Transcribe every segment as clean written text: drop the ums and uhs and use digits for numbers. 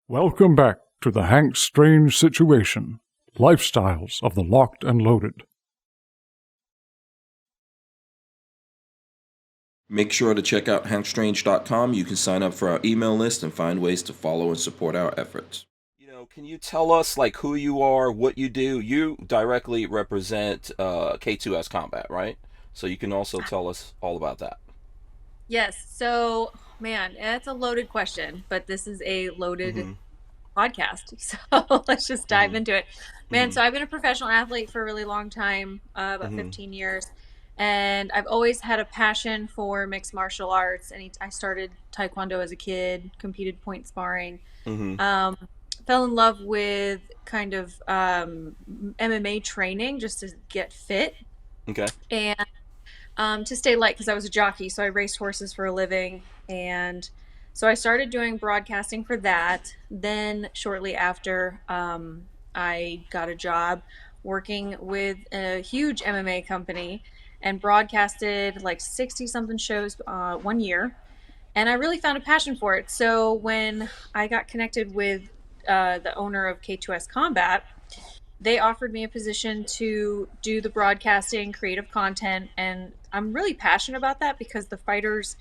Welcome back to the Hank Strange Situation, Lifestyles of the Locked and Loaded. Make sure to check out hankstrange.com. You can sign up for our email list and find ways to follow and support our efforts. Can you tell us like who you are, what you do? You directly represent K2S Combat, right? So you can also tell us all about that. Yes. So, man, that's a loaded question, but this is a loaded podcast. So let's just dive into it. Man, so I've been a professional athlete for a really long time, about 15 years. And I've always had a passion for mixed martial arts. And I started Taekwondo as a kid, competed point sparring. Fell in love with kind of MMA training just to get fit. Okay. And to stay light because I was a jockey. So I raced horses for a living. And so I started doing broadcasting for that. Then shortly after, I got a job working with a huge MMA company and broadcasted like 60 something shows 1 year. And I really found a passion for it. So when I got connected with the owner of K2S Combat, they offered me a position to do the broadcasting, creative content. And I'm really passionate about that because the fighters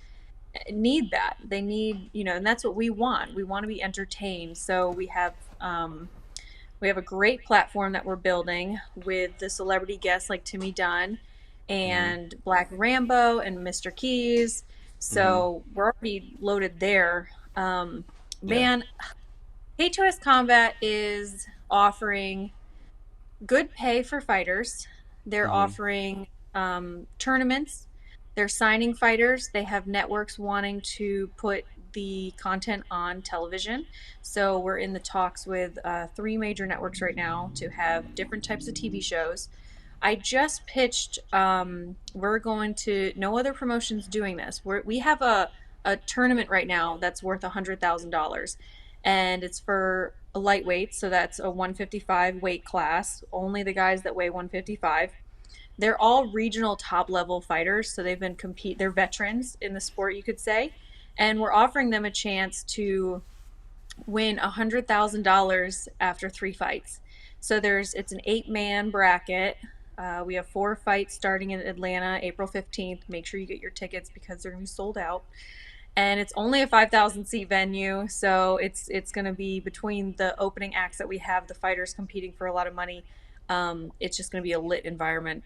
need that. They need, and that's what we want. We want to be entertained. So we have a great platform that we're building with the celebrity guests like Timmy Dunn and Black Rambo and Mr. Keys. So we're already loaded there. Man, K2S Combat is offering good pay for fighters. They're offering tournaments. They're signing fighters. They have networks wanting to put the content on television. So we're in the talks with 3 major networks right now to have different types of TV shows. I just pitched, we're going to, no other promotion's doing this. We have a tournament right now that's worth $100,000. And it's for a lightweight, so that's a 155 weight class. Only the guys that weigh 155. They're all regional top-level fighters, so they're veterans in the sport, you could say. And we're offering them a chance to win $100,000 after 3 fights. So it's an 8-man bracket. We have 4 fights starting in Atlanta, April 15th. Make sure you get your tickets because they're going to be sold out. And it's only a 5,000 seat venue, so it's going to be between the opening acts that we have, the fighters competing for a lot of money. It's just going to be a lit environment.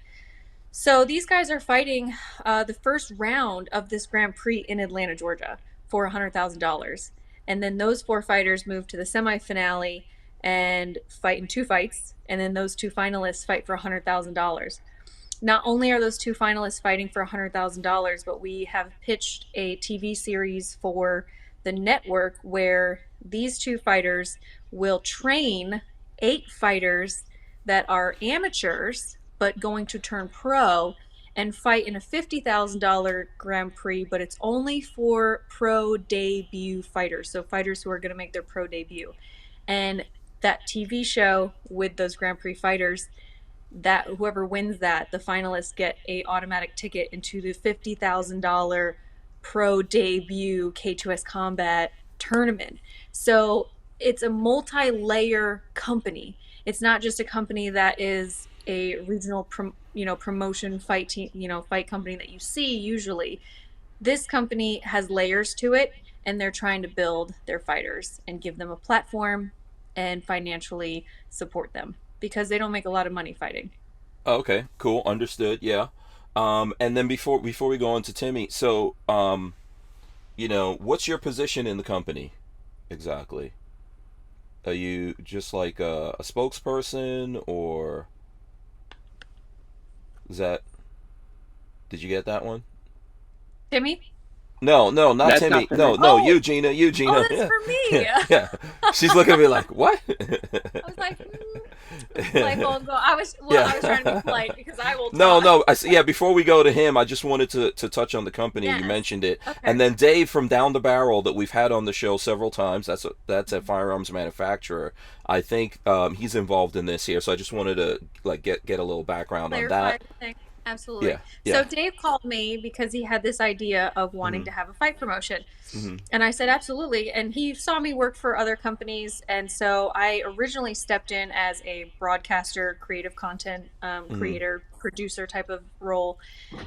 So these guys are fighting the first round of this Grand Prix in Atlanta, Georgia for $100,000. And then those 4 fighters move to the semifinale and fight in 2 fights. And then those 2 finalists fight for $100,000. Not only are those 2 finalists fighting for $100,000, but we have pitched a TV series for the network where these 2 fighters will train 8 fighters that are amateurs but going to turn pro and fight in a $50,000 Grand Prix, but it's only for pro debut fighters, so fighters who are going to make their pro debut. And that TV show with those Grand Prix fighters, that whoever wins that, the finalists get a automatic ticket into the $50,000 pro debut K2S Combat tournament. So it's a multi-layer company. It's not just a company that is a regional promotion fight team, fight company that you see usually. This company has layers to it, and they're trying to build their fighters and give them a platform and financially support them because they don't make a lot of money fighting. Okay, cool, understood. Yeah. And then before we go on to Timmy, so what's your position in the company exactly? Are you just like a spokesperson, or is that? Did you get that one? Timmy? No, not That's Timmy. not No, for me. no, Oh! you, Gina. You, Gina. Oh, that's Yeah. for me. Yeah. She's looking at me like, what? I was like, polite phone call. I was trying to be polite because I will talk. No. Yeah. Before we go to him, I just wanted to touch on the company. Yes. You mentioned it, Okay. and then Dave from Down the Barrel that we've had on the show several times. That's a firearms manufacturer. I think he's involved in this here, so I just wanted to like get a little background on that. Clarify. Absolutely. Yeah, So yeah. Dave called me because he had this idea of wanting Hmm. to have a fight promotion. Hmm. And I said, absolutely. And he saw me work for other companies. And so I originally stepped in as a broadcaster, creative content Hmm. creator, producer type of role.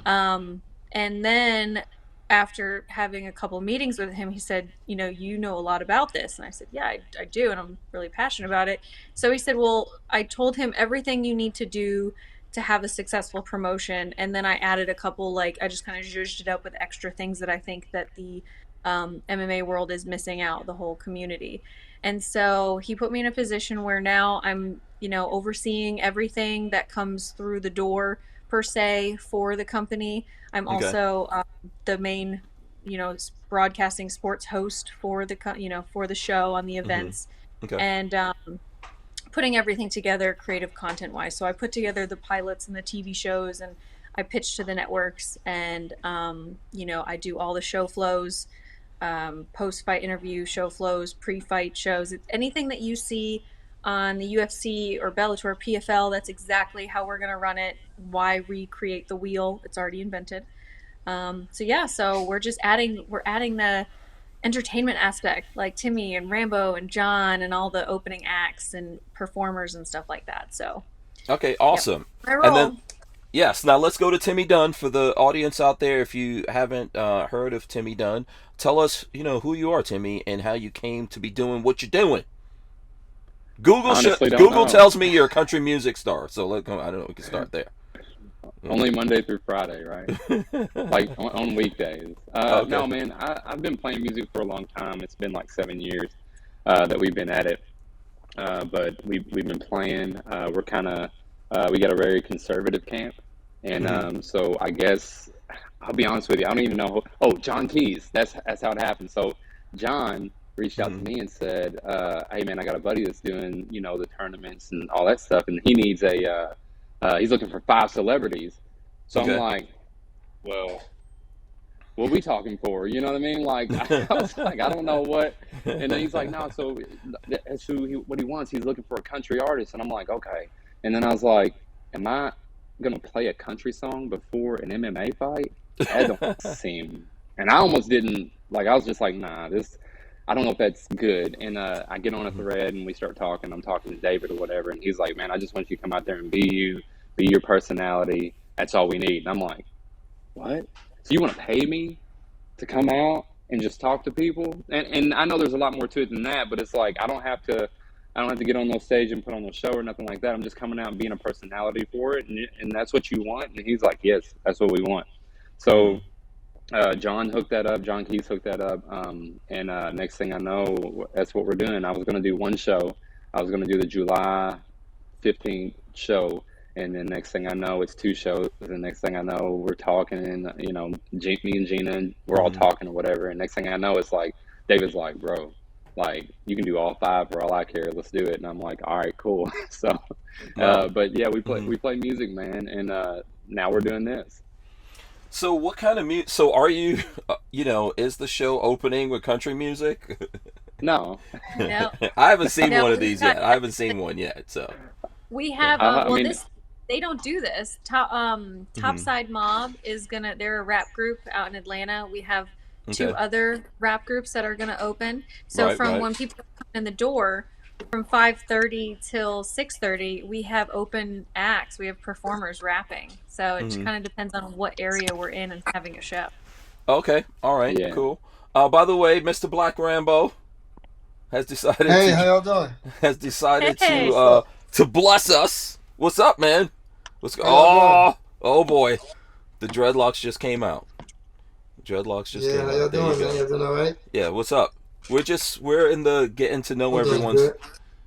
Um, and then after having a couple meetings with him, he said, you know a lot about this. And I said, yeah, I do. And I'm really passionate about it. So he said, well, I told him everything you need to do to have a successful promotion. And then I added a couple, like, I just kind of zhuzhed it up with extra things that I think that the MMA world is missing out, the whole community. And so he put me in a position where now I'm, overseeing everything that comes through the door per se for the company. I'm Okay. also the main, broadcasting sports host for for the show on the Hmm. events, Okay. and putting everything together creative content wise. So I put together the pilots and the TV shows, and I pitch to the networks, and I do all the show flows, post fight interview show flows, pre fight shows. It's anything that you see on the UFC or Bellator PFL. That's exactly how we're going to run it. Why recreate the wheel? It's already invented. So yeah, so we're adding the entertainment aspect, like Timmy and Rambo and John and all the opening acts and performers and stuff like that. So Okay. yep, Awesome. I And then roll. yes, now let's go to Timmy Dunn for the audience out there. If you haven't heard of Timmy Dunn, tell us, who you are, Timmy, and how you came to be doing what you're doing. Honestly, don't Google know. tells me you're a country music star, so I don't know. We can start there. Only Monday through Friday, right? Like on weekdays. Okay. No, man, I've been playing music for a long time. It's been like 7 years that we've been at it. But we've been playing. We're kind of we got a very conservative camp, and Hmm. so I guess I'll be honest with you. I don't even know. Oh, John Keys. That's how it happened. So John reached out to Hmm. me and said, "Hey, man, I got a buddy that's doing the tournaments and all that stuff, and he needs he's looking for 5 celebrities." So I'm Okay. like, "Well, what we talking for?" You know what I mean? Like I was like, I don't know what. And then he's like, "No, so that's what he wants. He's looking for a country artist." And I'm like, "Okay." And then I was like, "Am I gonna play a country song before an MMA fight? That don't seem." And I almost didn't like. I was just like, "Nah, this. I don't know if that's good." And I get on a thread and we start talking. I'm talking to David or whatever, and he's like, "Man, I just want you to come out there and be you, be your personality. That's all we need." And I'm like, "What? So you want to pay me to come out and just talk to people?" And I know there's a lot more to it than that, but it's like I don't have to get on no stage and put on no show or nothing like that. I'm just coming out and being a personality for it, and that's what you want. And he's like, "Yes, that's what we want." Hmm. So John hooked that up. John Keys hooked that up. And next thing I know, that's what we're doing. I was going to do one show. I was going to do the July 15th show. And then next thing I know, it's 2 shows. And next thing I know, we're talking, and me and Gina, and we're all Hmm. talking or whatever. And next thing I know, it's like David's like, "Bro, like you can do all 5 for all I care. Let's do it." And I'm like, "All right, cool." So, Wow. but yeah, we play Hmm. we play music, man, and now we're doing this. So what kind of music? So are you, is the show opening with country music? No, No, I haven't seen no, one of we've these got yet. I haven't seen one yet. So we yeah. have I well mean, this they don't do this. Hmm. Topside Mob they're a rap group out in Atlanta. We have two Okay. other rap groups that are gonna open. So Right. from Right. when people come in the door from 5:30 till 6:30, we have open acts. We have performers rapping. So it Hmm. kind of depends on what area we're in and having a show. Okay. All right. yeah. Cool. By the way, Mr. Black Rambo has decided Hey, to how y'all doing? has decided Hey, What's up? to bless us. What's up, man? What's go? How y'all doing? Oh boy, the dreadlocks just came out. Dreadlocks just Yeah, came how y'all out. There you doing, man? go. Y'all doing all right? Yeah. What's up? We're in the getting to know I'm doing everyone's. good.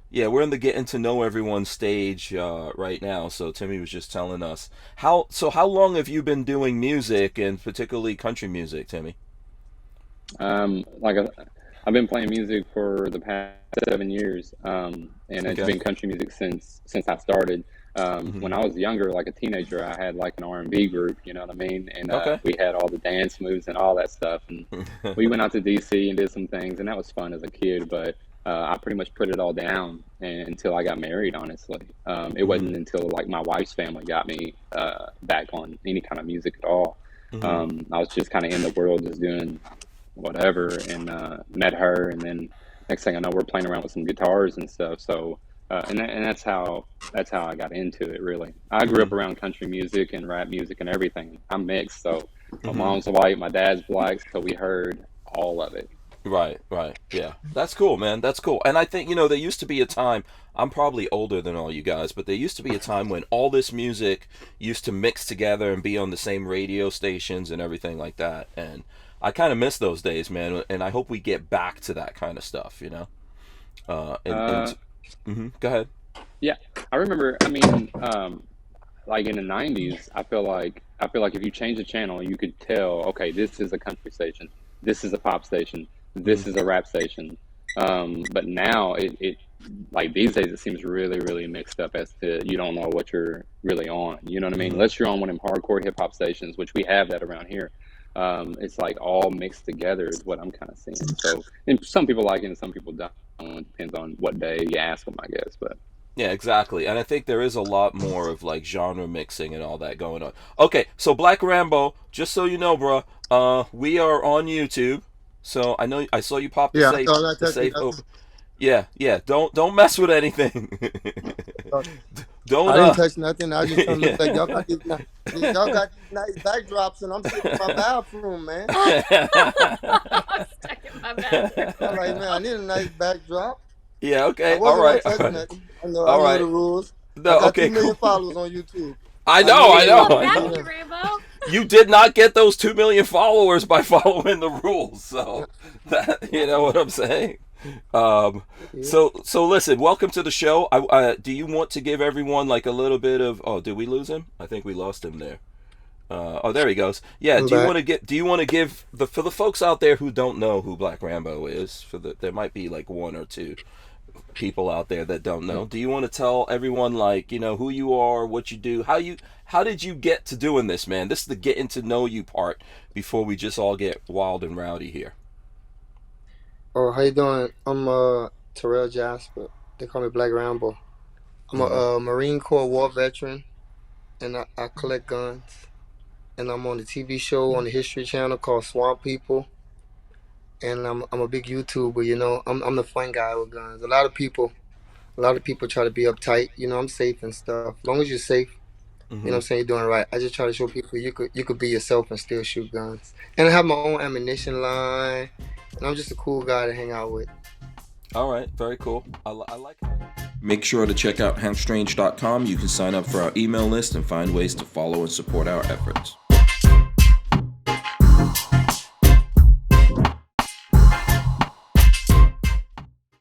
Yeah, we're in the getting to know everyone stage right now. So Timmy was just telling us how long have you been doing music, and particularly country music, Timmy? Like I've been playing music for the past 7 years, and it's Okay. been country music since I started. Hmm. When I was younger, like a teenager, I had like an R&B group, you know what I mean? And Okay. we had all the dance moves and all that stuff. And we went out to DC and did some things, and that was fun as a kid. But I pretty much put it all down until I got married, honestly. It wasn't until like my wife's family got me back on any kind of music at all. I was just kind of in the world, just doing whatever, and met her, and then next thing I know, we're playing around with some guitars and stuff. So and that's how I got into it, really. I grew up around country music and rap music and everything. I'm mixed, so my mom's white, my dad's black, so we heard all of it. Right, yeah. That's cool, man. That's cool. And I think, there used to be a time, I'm probably older than all you guys, but there used to be a time when all this music used to mix together and be on the same radio stations and everything like that. And I kind of miss those days, man. And I hope we get back to that kind of stuff, Go ahead. Yeah, I remember. I mean, like in the '90s, I feel like if you change the channel, you could tell, okay, this is a country station, this is a pop station, this is a rap station. But now it like these days it seems really, really mixed up as to you don't know what you're really on. You know what I mean? Unless you're on one of them hardcore hip hop stations, which we have that around here. It's like all mixed together is what I'm kind of seeing. So, and some people like it and some people don't. It depends on what day you ask them, I guess. But yeah, exactly. And I think there is a lot more of like genre mixing and all that going on. Okay, so Black Rambo, just so you know, bro, we are on YouTube. So I saw you pop the safe open. Yeah. Don't mess with anything. Don't. I didn't touch nothing. I just trying to look like y'all got these nice backdrops, and I'm sitting in my bathroom, man. Stuck in my bathroom. I'm like, man, I need a nice backdrop. Yeah. Okay. I wasn't All right. gonna touch nothing. I know the rules. No. I got Okay. 2 million followers on YouTube. I know. Thank you, Rambo. You did not get those 2 million followers by following the rules, so you know what I'm saying. So listen, welcome to the show. Do you want to give everyone like a little bit of? Oh, did we lose him? I think we lost him there. There he goes. Yeah. Do you want to give for the folks out there who don't know who Black Rambo is? There might be like 1 or 2 people out there that don't know. Do you want to tell everyone like who you are, what you do, how did you get to doing this, man? This is the getting to know you part before we just all get wild and rowdy here. Oh, how you doing? I'm Terrell Jasper. They call me Black Rambo. I'm a Marine Corps war veteran, and I collect guns. And I'm on the TV show on the History Channel called Swamp People. And I'm a big YouTuber, I'm the fun guy with guns. A lot of people try to be uptight. I'm safe and stuff. As long as you're safe, you know what I'm saying, you're doing right. I just try to show people you could be yourself and still shoot guns. And I have my own ammunition line, and I'm just a cool guy to hang out with. All right, very cool. I like it. Make sure to check out hankstrange.com. You can sign up for our email list and find ways to follow and support our efforts.